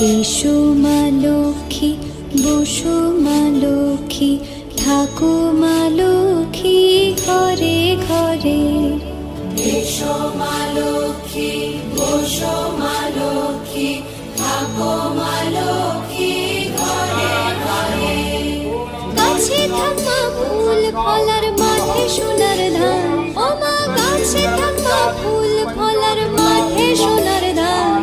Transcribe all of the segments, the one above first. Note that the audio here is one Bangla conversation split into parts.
এসো মা লক্ষ্মী, বসো মা লক্ষ্মী, থাকো মা লক্ষ্মী ঘরে ঘরে। এসো মা লক্ষ্মী, বসো মা লক্ষ্মী, থাকো মা লক্ষ্মী ঘরে ঘরে। গাছে থাকা ফুল ফলার মাঠে সোনার ধান, ও মা গাছে থাকা ফুল ফলার মাঠে সোনার ধান।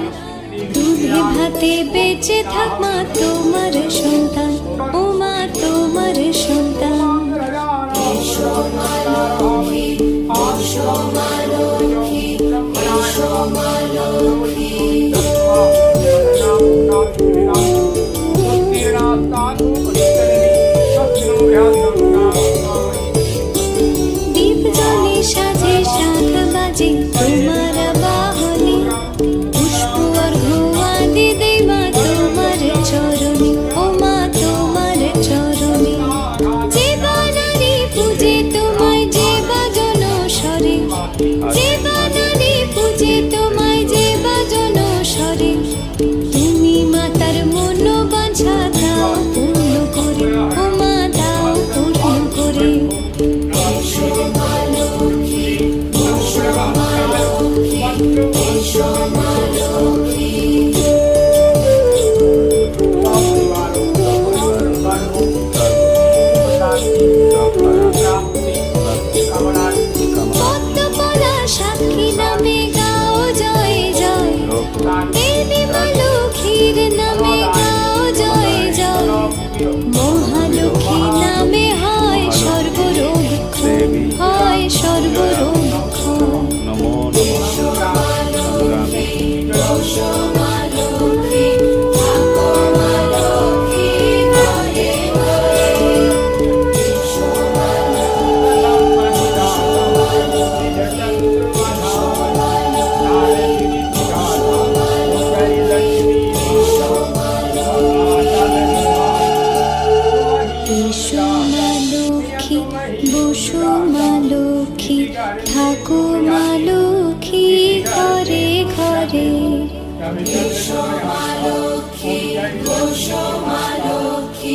দুধে ভাতে বেঁচে থাক মা তোমার সন্তান, ও মা তোমার সন্তান। এসো মা লক্ষ্মী, বসো মা লক্ষ্মী, এসো মা লক্ষ্মী। দীপ জ্বলে সাজে শাঁখ বাজে তোমার বাহনে, পুষ্প অর্ঘ্য আদি দেই মা তোমার চরণে, ও মা তোমার চরণে। যে বা নারী পূজে তোমায়, যে বা জনস্বরে, যে বা নারী পূজে তোমায়, যে বা জনস্বরে। তুমি মাতার মনোবাঞ্ছা দাও পূর্ণ করে, ও মা দাও পূর্ণ করে। এসো মা লক্ষ্মী, বসো মা লক্ষ্মী, এসো মা লক্ষ্মী। পদ্মপলা সাক্ষী নামে গাও জয় জয়, দেবী মা লক্ষ্মীর নামে গাও জয় জয়। মহালক্ষ্মী নামে হয় সর্বরোগ ক্ষয়, হয় সর্বরোগ ক্ষয়। নমো এসো মা লক্ষ্মী, বসো মা লক্ষ্মী, থাকো মা লক্ষ্মী ঘরে ঘরে। এসো মা লক্ষ্মী, বসো মা লক্ষ্মী, এসো মা লক্ষ্মী, বসো মা লক্ষ্মী, এসো মা লক্ষ্মী। এসো মা লক্ষ্মী, বসো মা লক্ষ্মী, থাকো মা লক্ষ্মী ঘরে ঘরে। এসো মা লক্ষ্মী, বসো মা